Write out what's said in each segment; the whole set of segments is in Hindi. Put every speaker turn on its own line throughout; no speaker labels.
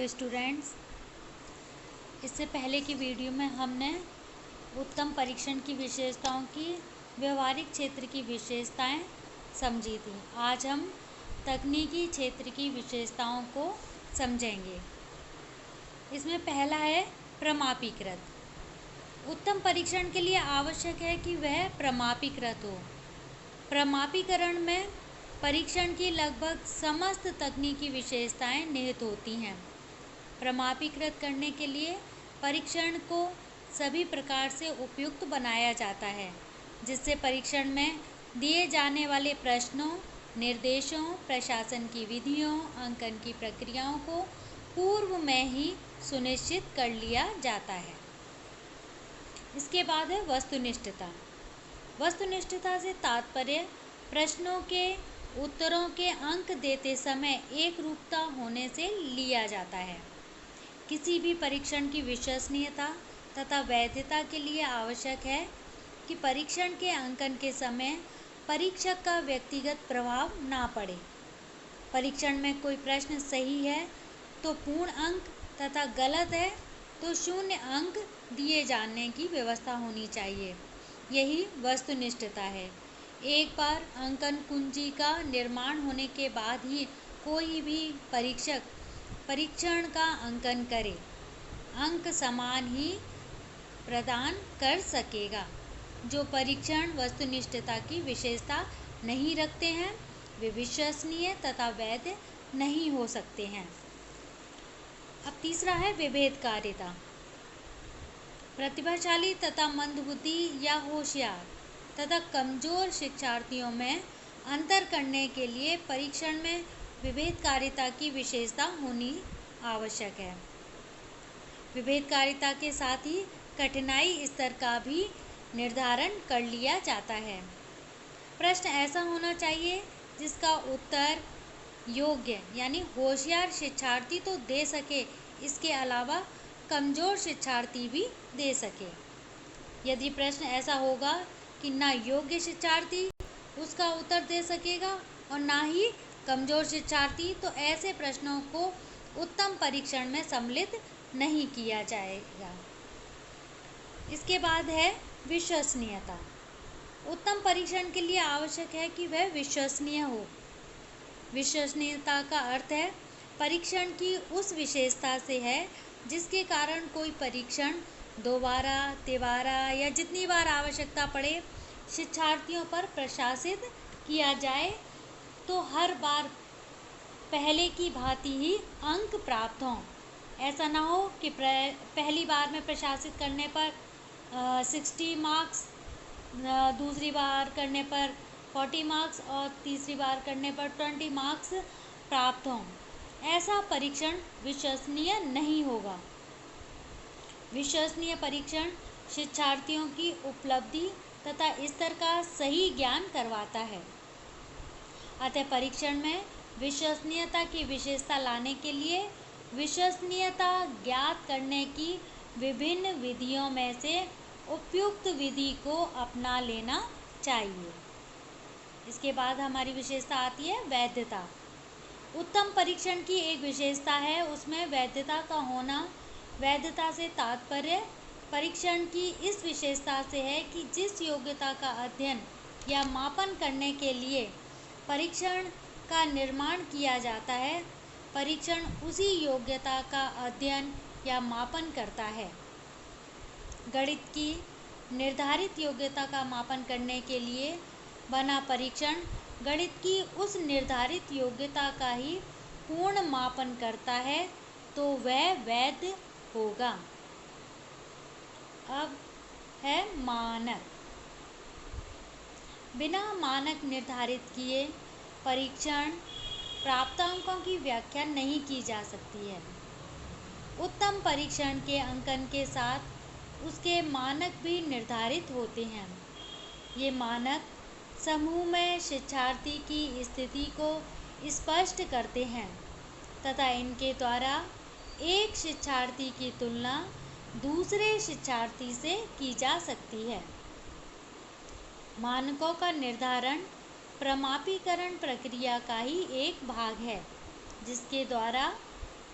हेलो स्टूडेंट्स, इससे पहले की वीडियो में हमने उत्तम परीक्षण की विशेषताओं की व्यवहारिक क्षेत्र की विशेषताएं समझी थी। आज हम तकनीकी क्षेत्र की विशेषताओं को समझेंगे। इसमें पहला है प्रमापीकृत। उत्तम परीक्षण के लिए आवश्यक है कि वह प्रमापीकृत हो। प्रमापीकरण में परीक्षण की लगभग समस्त तकनीकी विशेषताएं निहित होती हैं। प्रमापीकृत करने के लिए परीक्षण को सभी प्रकार से उपयुक्त बनाया जाता है, जिससे परीक्षण में दिए जाने वाले प्रश्नों, निर्देशों, प्रशासन की विधियों, अंकन की प्रक्रियाओं को पूर्व में ही सुनिश्चित कर लिया जाता है। इसके बाद है वस्तुनिष्ठता। वस्तुनिष्ठता से तात्पर्य प्रश्नों के उत्तरों के अंक देते समय एक रूपता होने से लिया जाता है। किसी भी परीक्षण की विश्वसनीयता तथा वैधता के लिए आवश्यक है कि परीक्षण के अंकन के समय परीक्षक का व्यक्तिगत प्रभाव ना पड़े। परीक्षण में कोई प्रश्न सही है तो पूर्ण अंक तथा गलत है तो शून्य अंक दिए जाने की व्यवस्था होनी चाहिए। यही वस्तुनिष्ठता है। एक बार अंकन कुंजी का निर्माण होने के बाद ही कोई भी परीक्षक परीक्षण का अंकन करे, अंक समान ही प्रदान कर सकेगा। जो परीक्षण वस्तुनिष्ठता की विशेषता नहीं रखते हैं, वे विश्वसनीय तथा वैध नहीं हो सकते हैं। अब तीसरा है विभेदकारिता। प्रतिभाशाली तथा मंदबुद्धि या होशियार तथा कमजोर शिक्षार्थियों में अंतर करने के लिए परीक्षण में विभेदकारिता की विशेषता होनी आवश्यक है। विभेदकारिता के साथ ही कठिनाई स्तर का भी निर्धारण कर लिया जाता है। प्रश्न ऐसा होना चाहिए जिसका उत्तर योग्य यानी होशियार शिक्षार्थी तो दे सके, इसके अलावा कमजोर शिक्षार्थी भी दे सके। यदि प्रश्न ऐसा होगा कि ना योग्य शिक्षार्थी उसका उत्तर दे सकेगा और ना ही कमजोर शिक्षार्थी, तो ऐसे प्रश्नों को उत्तम परीक्षण में सम्मिलित नहीं किया जाएगा। इसके बाद है विश्वसनीयता। उत्तम परीक्षण के लिए आवश्यक है कि वह विश्वसनीय हो। विश्वसनीयता का अर्थ है परीक्षण की उस विशेषता से है जिसके कारण कोई परीक्षण दोबारा, तिबारा या जितनी बार आवश्यकता पड़े शिक्षार्थियों पर प्रशासित किया जाए तो हर बार पहले की भांति ही अंक प्राप्त हों। ऐसा ना हो कि पहली बार में प्रशासित करने पर 60 मार्क्स, दूसरी बार करने पर 40 मार्क्स और तीसरी बार करने पर 20 मार्क्स प्राप्त हों। ऐसा परीक्षण विश्वसनीय नहीं होगा। विश्वसनीय परीक्षण शिक्षार्थियों की उपलब्धि तथा स्तर का सही ज्ञान करवाता है। अतः परीक्षण में विश्वसनीयता की विशेषता लाने के लिए विश्वसनीयता ज्ञात करने की विभिन्न विधियों में से उपयुक्त विधि को अपना लेना चाहिए। इसके बाद हमारी विशेषता आती है वैधता। उत्तम परीक्षण की एक विशेषता है उसमें वैधता का होना। वैधता से तात्पर्य परीक्षण की इस विशेषता से है कि जिस योग्यता का अध्ययन या मापन करने के लिए परीक्षण का निर्माण किया जाता है, परीक्षण उसी योग्यता का अध्ययन या मापन करता है। गणित की निर्धारित योग्यता का मापन करने के लिए बना परीक्षण गणित की उस निर्धारित योग्यता का ही पूर्ण मापन करता है, तो वह वैध होगा। अब है मानक। बिना मानक निर्धारित किए परीक्षण प्राप्तांकों की व्याख्या नहीं की जा सकती है। उत्तम परीक्षण के अंकन के साथ उसके मानक भी निर्धारित होते हैं। ये मानक समूह में शिक्षार्थी की स्थिति को स्पष्ट करते हैं तथा इनके द्वारा एक शिक्षार्थी की तुलना दूसरे शिक्षार्थी से की जा सकती है। मानकों का निर्धारण प्रमापीकरण प्रक्रिया का ही एक भाग है, जिसके द्वारा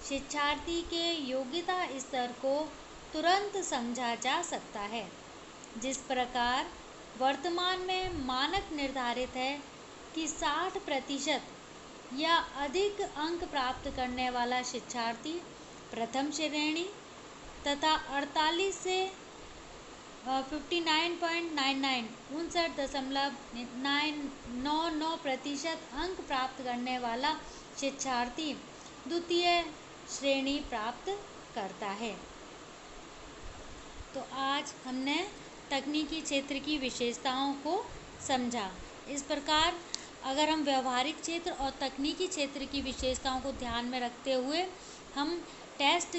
शिक्षार्थी के योग्यता स्तर को तुरंत समझा जा सकता है। जिस प्रकार वर्तमान में मानक निर्धारित है कि 60% या अधिक अंक प्राप्त करने वाला शिक्षार्थी प्रथम श्रेणी तथा 48 से 59.99% अंक प्राप्त करने वाला शिक्षार्थी द्वितीय श्रेणी प्राप्त करता है। तो आज हमने तकनीकी क्षेत्र की विशेषताओं को समझा। इस प्रकार अगर हम व्यवहारिक क्षेत्र और तकनीकी क्षेत्र की विशेषताओं को ध्यान में रखते हुए हम टेस्ट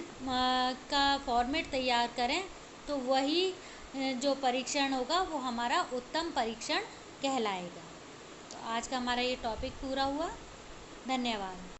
का फॉर्मेट तैयार करें तो वही जो परीक्षण होगा वो हमारा उत्तम परीक्षण कहलाएगा। तो आज का हमारा ये टॉपिक पूरा हुआ। धन्यवाद।